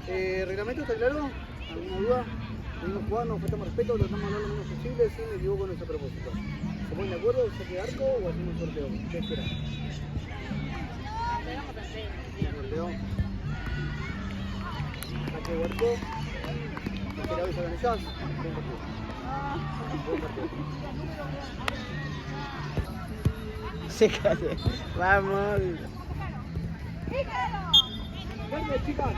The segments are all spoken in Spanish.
¿Reglamento está claro? ¿Alguna duda? Venimos jugando, faltamos respeto, tratamos de hablar lo menos posible, si me equivoco no es a propósito. ¿Se ponen de acuerdo? ¿Saque de arco o hacemos un sorteo? ¿Qué esperan? Sorteo. Saque de arco. ¿Espera hoy sacan ellas? Buen partido. Buen partido. Sécate. Vamos. Verde, chicas.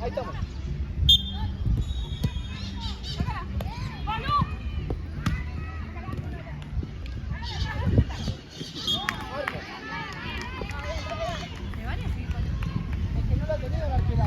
Ahí estamos. Es que no la tenía la arquera,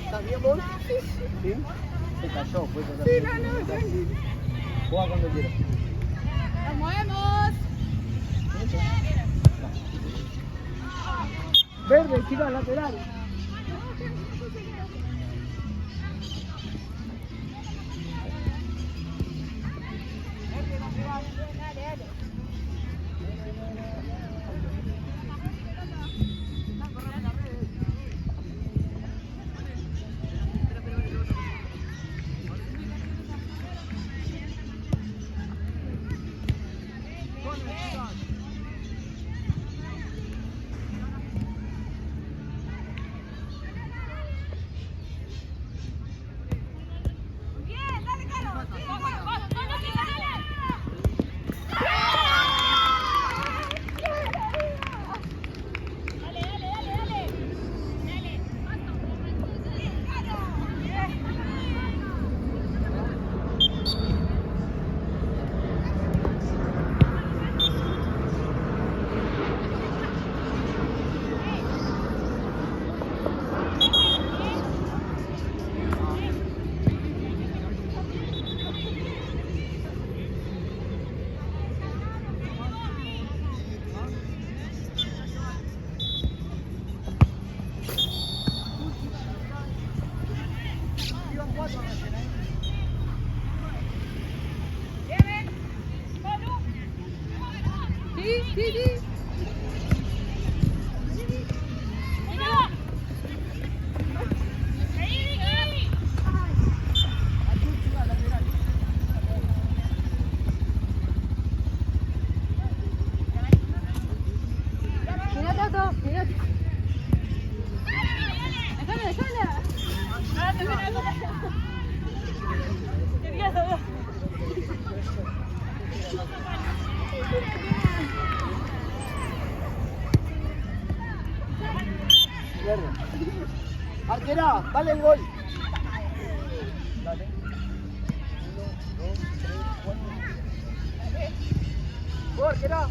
¿Estás bien vos? ¿Sí? Se cayó, fue total. Sí, no, tranquilo. Juega cuando quieras. ¡Nos movemos! Verde, chicas, lateral. Sí. Mira, Tato, mira. Verde. Arquera, dale el gol. Dale. 1, 2, 3, 4. ¡Gol, arquera!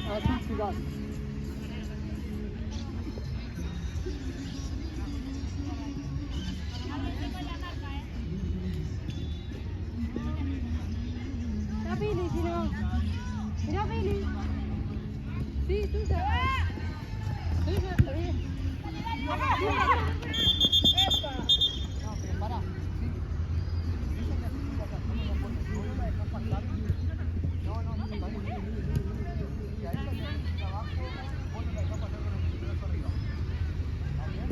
Así, chicas. Mira Pili, si no. Mira Pili. Sí, tú sabes. Sí, está bien. ¡Epa! No, pero para. Sí. Dice que así sigue acá. ¿Cómo lo pones? ¿No la dejas pasar? No, no, no. Vale. Y ahí la tienes trabajo. Vos no la dejas pasar con el brazo arriba. ¿Está bien?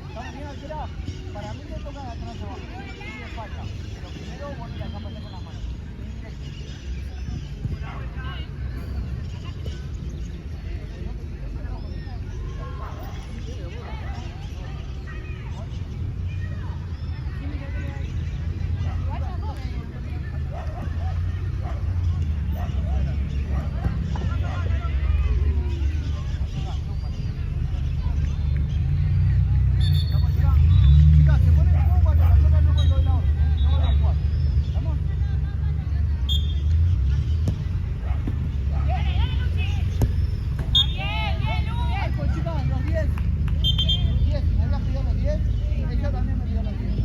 ¿Estamos bien, Alquera? Para mí me toca de atrás abajo. Sí me falta. Pero primero vos no la dejas pasar con las manos. Directo. Chicas, se pone el juego cuando la tocan, no cuando la otra. No van a jugar. ¿Estamos? Ay, pues chicas, los 10. Los 10. ¿Me habías pedido los 10? Ella también me pidió los 10.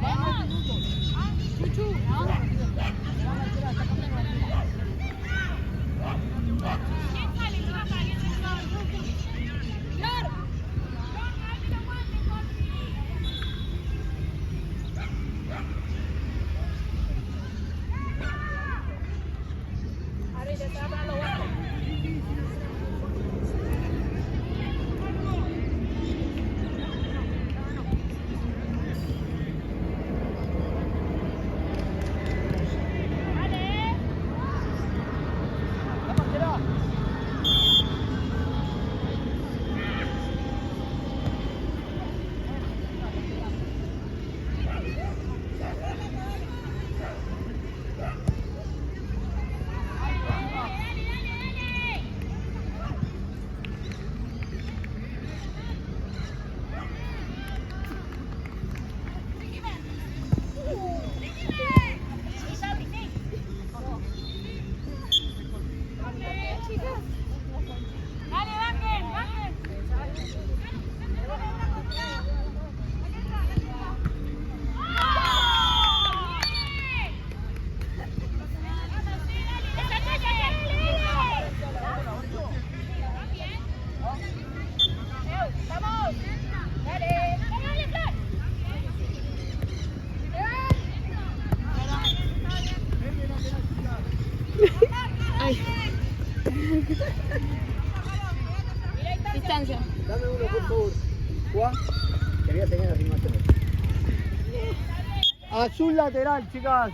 Van 10 minutos. Chuchu, ¿no? Mirá, Alquera, está cambiando la tela. Vamos, Alquera. Distancia. Dame uno, por favor. Juan, quería tener las imágenes. Azul lateral, chicas.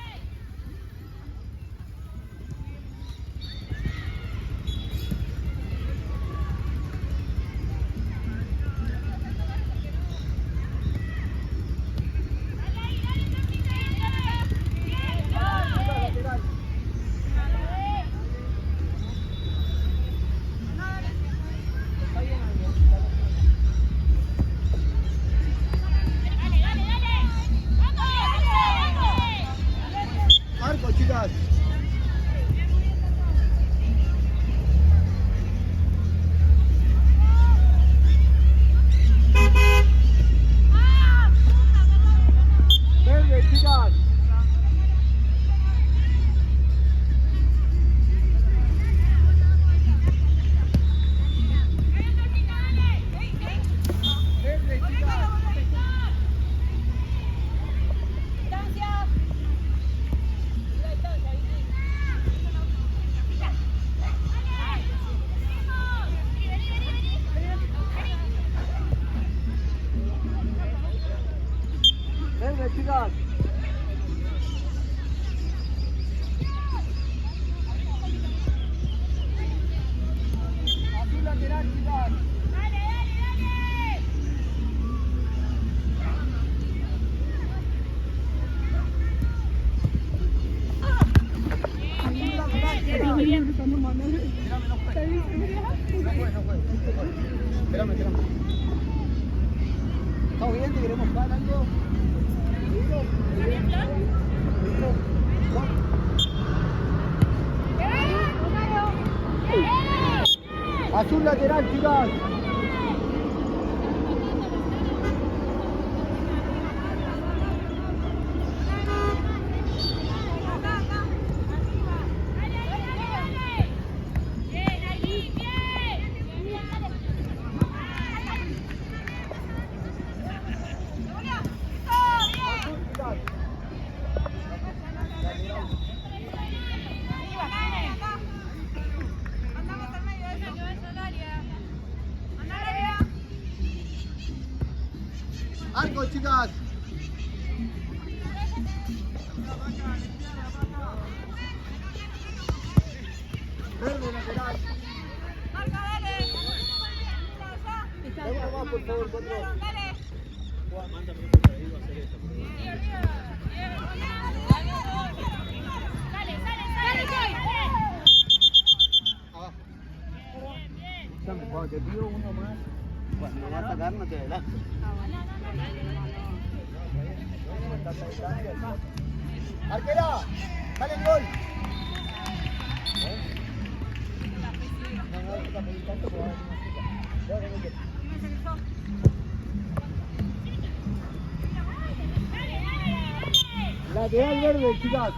Lateral. Está bien, amigo. Dale, dale, dale. Vamos, vamos. Espérame, no fue. No fue. Espérame. ¿Estamos bien? ¿Te queremos jugar algo? Azul lateral, chicas. Arco, chicas. Verde lateral. Dame uno más, por favor, control. Cuando te pido uno más, cuando vas a sacar no te verás. ¡Arquera! ¡Dale el gol! Lateral verde, chicas.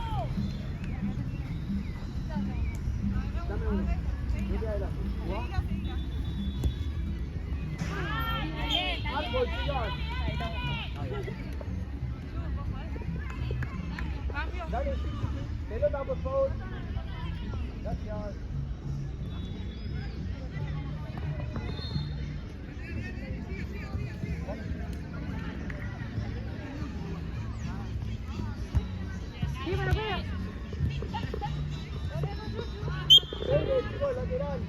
Dame uno. Vete adelante. Arco, chicas. Dale, pelota, por favor. Gracias. Sí, pero pega. Chicos, lateral.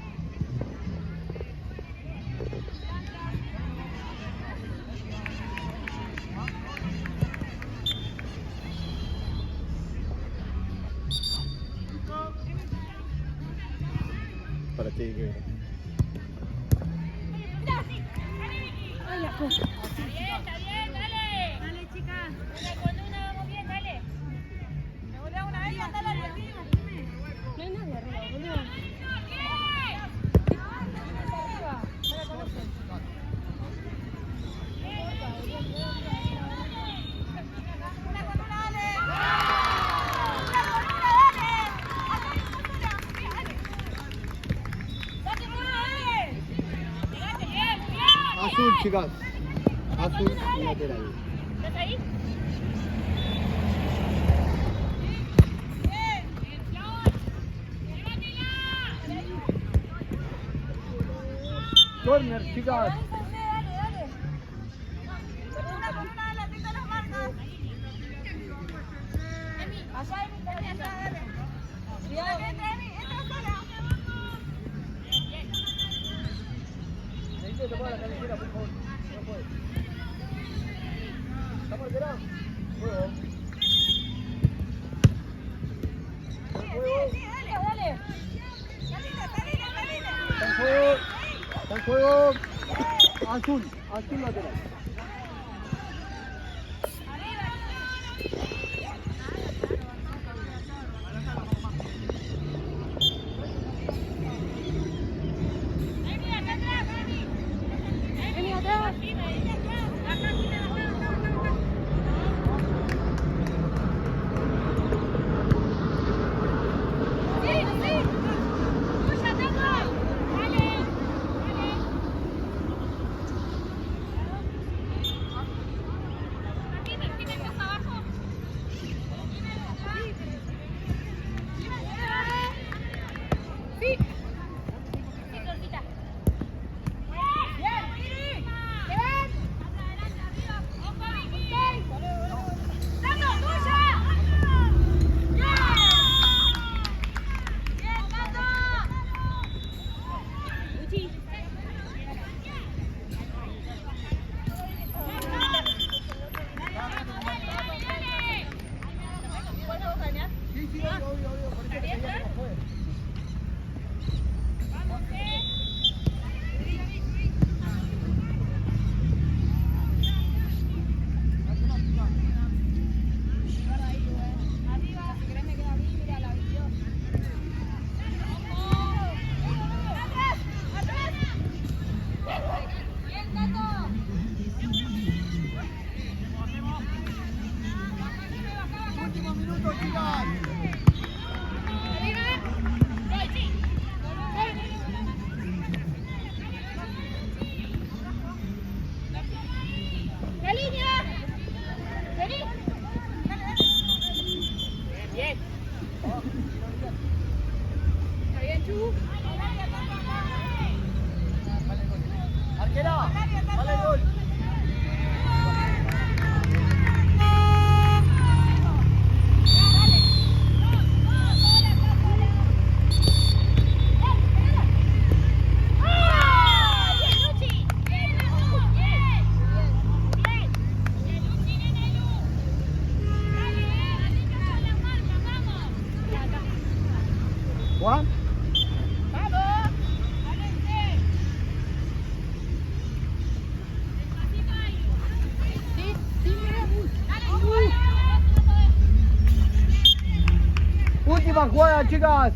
Para ti, que Ay, la cosa. Está bien, dale. Dale, chicas. Con una vamos bien, dale. Me volea una vez, mandala arriba. No hay nadie arriba, boludo. azul, chicas. Azul lateral. ¿Estás ahí? Corner, chicas. Necesito tomar la cabecera, por favor. No puede. ¿Estamos alterados? Juego. Está en juego. Está en juego. Azul. Azul lateral. Vení atrás. Sí, obvio, por eso te pedía que no fue. Arquera, vale el gol. Juan. Última jugada, chicas.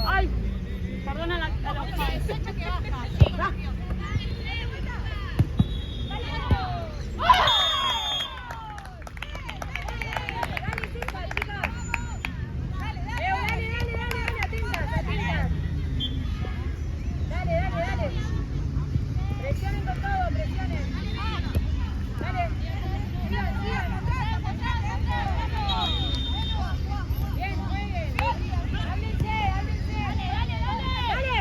Ay, perdona a los que baja. Presionen con todo, presionen. Dale. Sigan, sigan. Bien, jueguen. Háblense, háblense. Dale.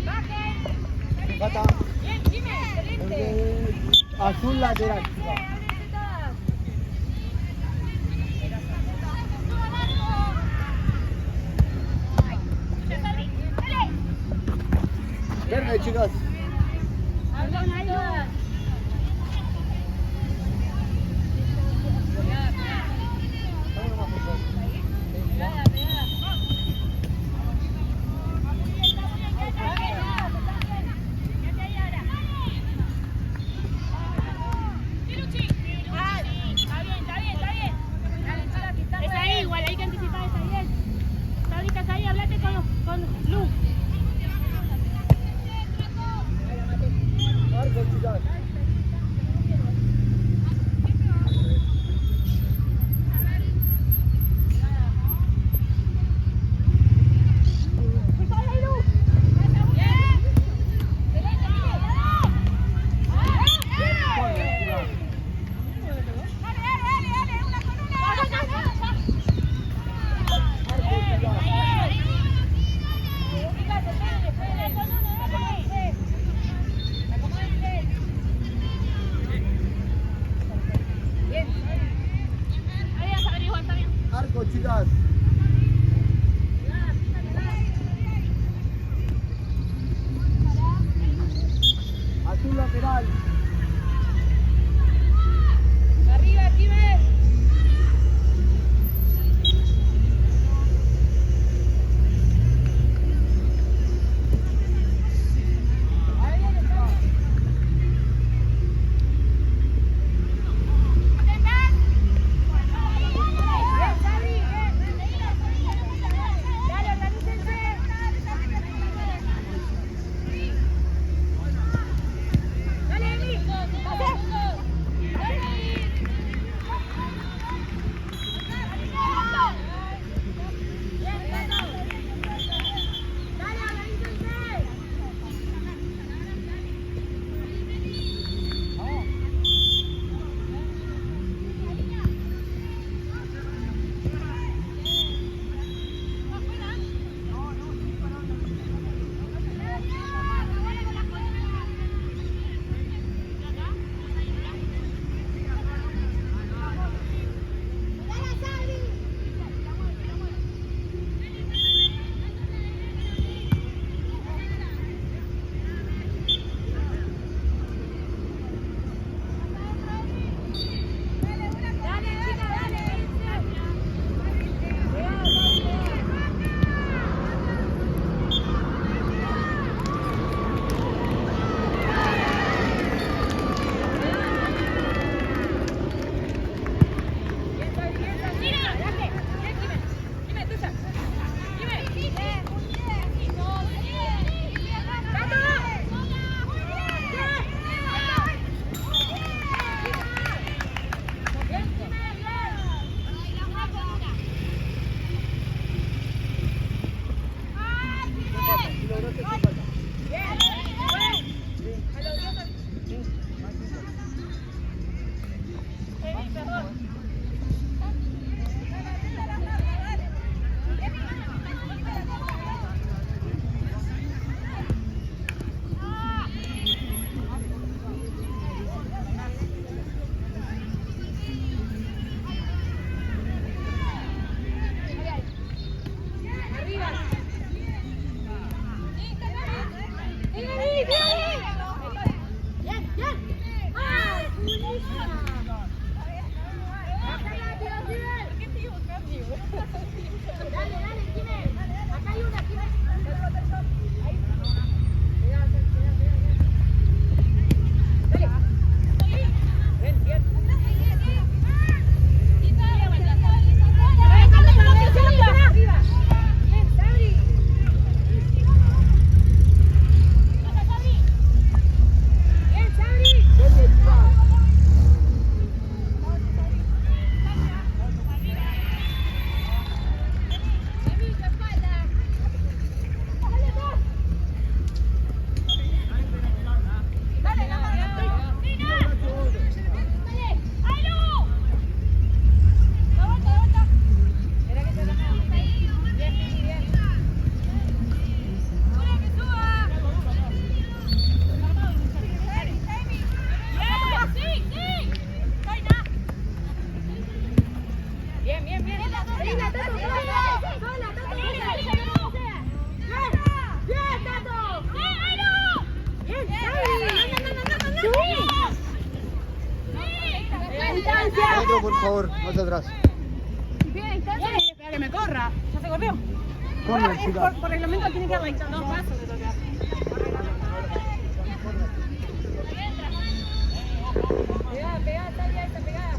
Bajen. Empata. Bien, Jimmy, excelente. Azul lateral. Háblense todas. Verde, chicas. Hablan ahí todas. Es ahí, igual hay que anticipar, está bien. Estás ahí, hablate con Lu. Marco, chicas. Arco, chicas. Azul lateral. Arriba, Jiménez. Dale, Bien, bien. Venga, Tato, sola, Tato, bien, Tato. Bien, Instancia. Otro, por favor, más atrás. Bien, instancia. Espera que me corra. ¿Ya se corrió? Corre, chica. Por reglamento tiene que haber 2 pasos de tocar. Pegada, Talia, esta pegada.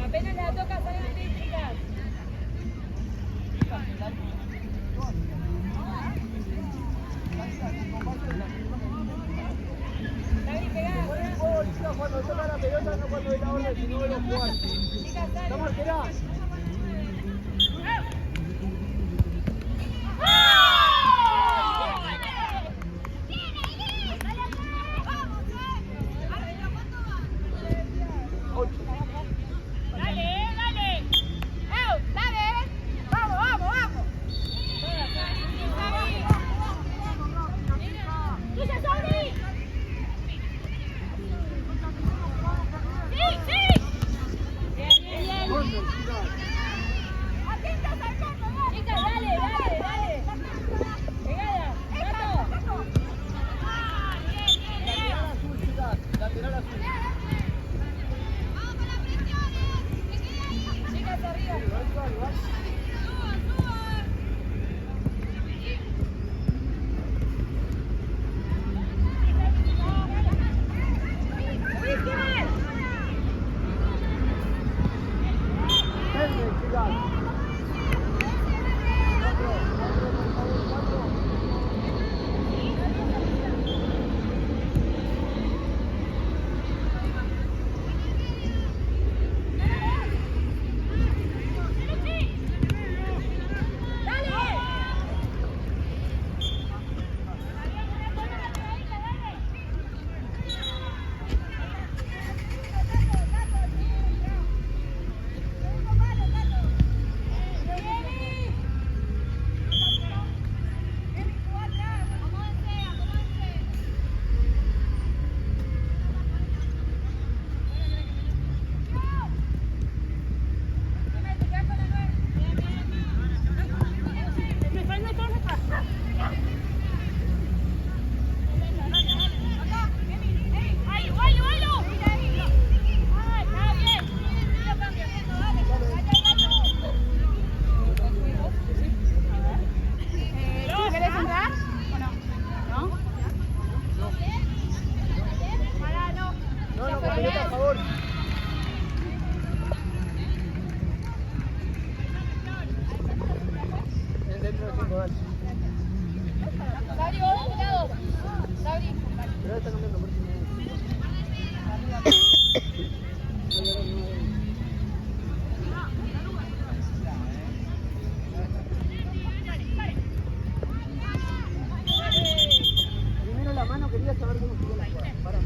Apenas la toca, salen de ahí, chicas. Sabri, pegada. Cuando toca la pelota, no cuando la orden, sino de los jugadores. Chicas, salen. ¿Estamos esperando? Lateral azul. Chicas, arriba. Sabri, vos, cuidado. Sabri. Pero está cambiando, por primero la mano, quería saber cómo se la jugada. Para.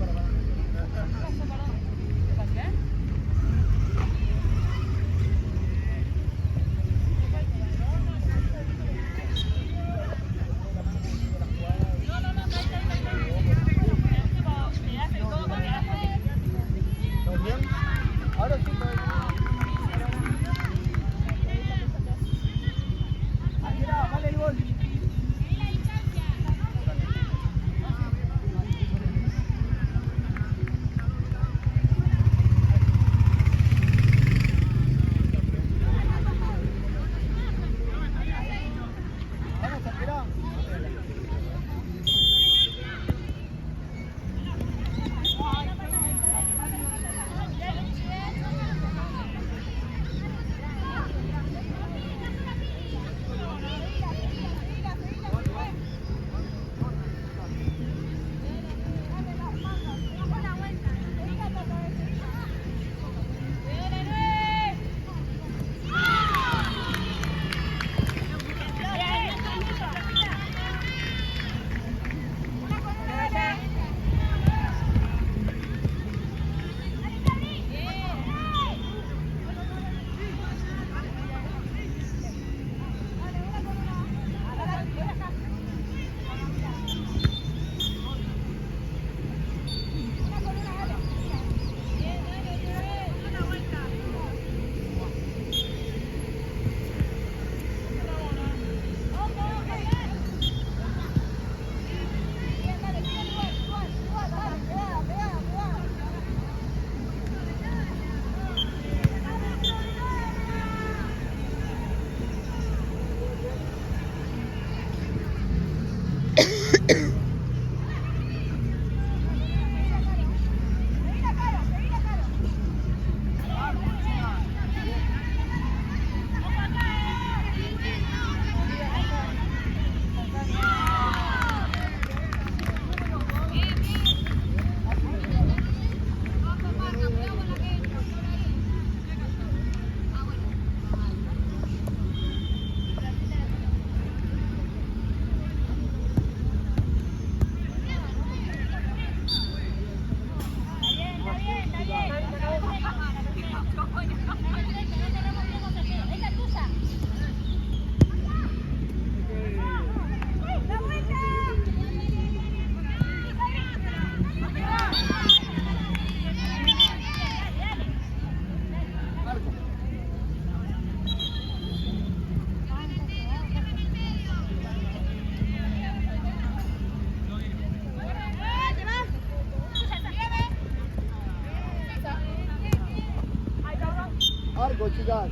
Arco, chicas.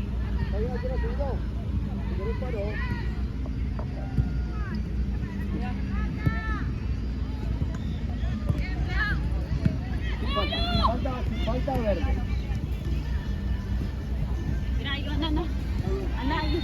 ¿Hay una zona segundo? Si querés paro. Falta verde. Mira, ahí anda, anda. Anda ahí.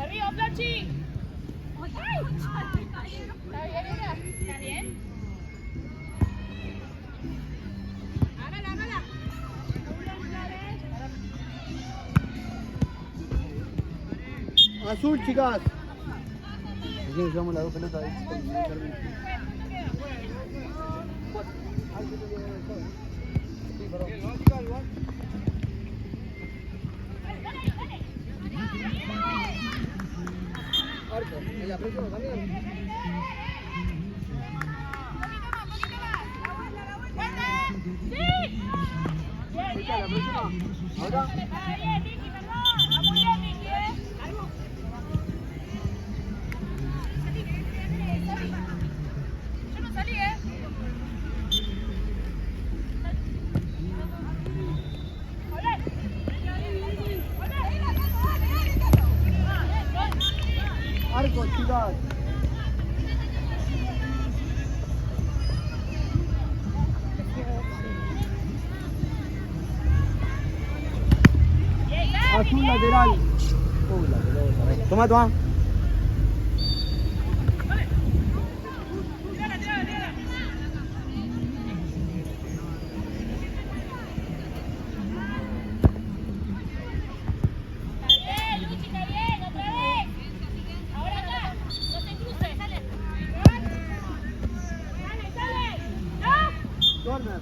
Arriba, Flachi. ¿Está bien? Azul, chicas. Aquí nos llevamos las dos pelotas ahí. Sí, perdón. Arco, ¿en la próxima también? ¿La próxima? ¿Ahora? Bien, Vicky, perdón. Muy bien, Vicky, Yo no salí, Arco, chicas. Azul lateral. La pelota. Toma, toma. Corner.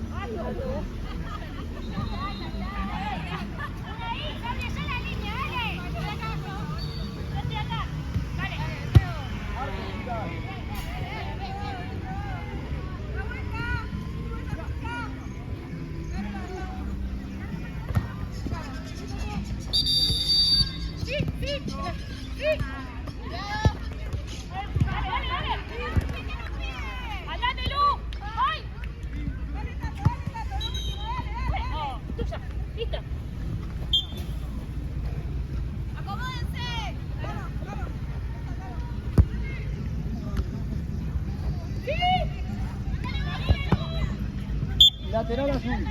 Lateral azul.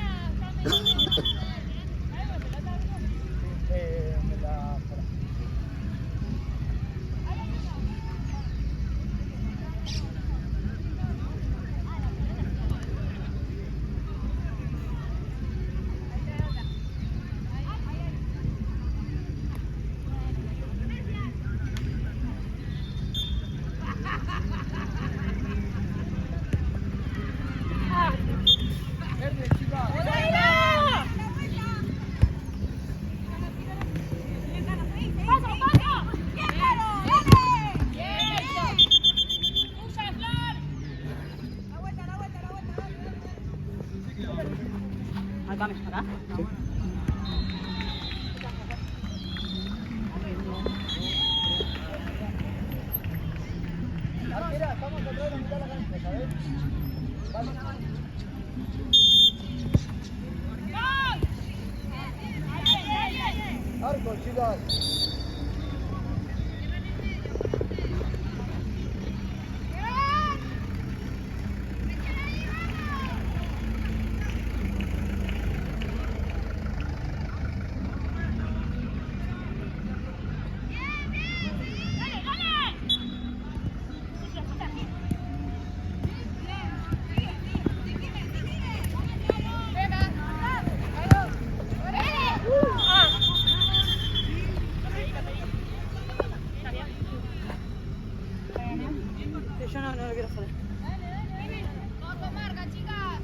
Vamos acá. Sí. ¿sabes? Vale. Arco, chicas. Yo no lo quiero joder. Vamos, marca, chicas.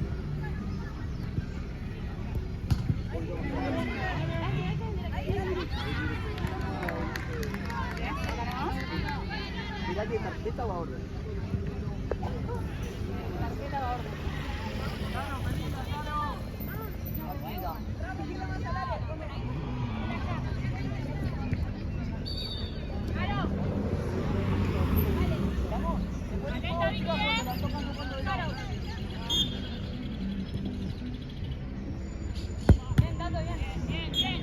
Mirá que tarjeta va a orden. Tarjeta va a orden. Bien, Tato, bien.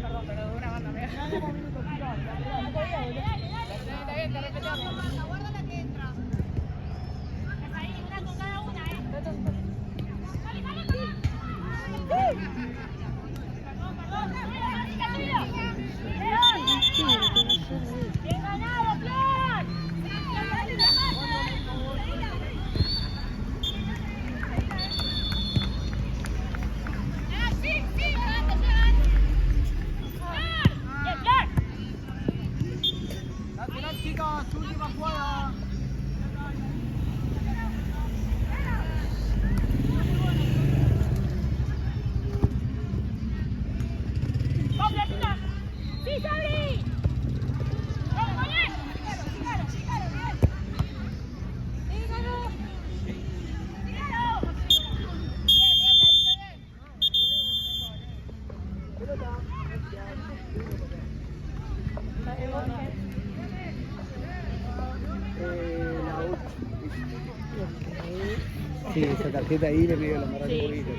Perdón, pero de una banda me Está bien, te respetamos. Guarda la que entra. Ahí, una con cada una, Dale, dale, sí. Perdón. ¡Bien ganado, Flor! Sí, llegando. ¡Bien, Flor! Lateral, chicas, última jugada. ¡Vamos, Florcita! ¡Sí, Sabri! ¡Vamos, Manuel! ¡Sígalo, bien! ¡Sígalo! Pelota. La 8. Sí, esa tarjeta ahí le medio la amarré un poquito.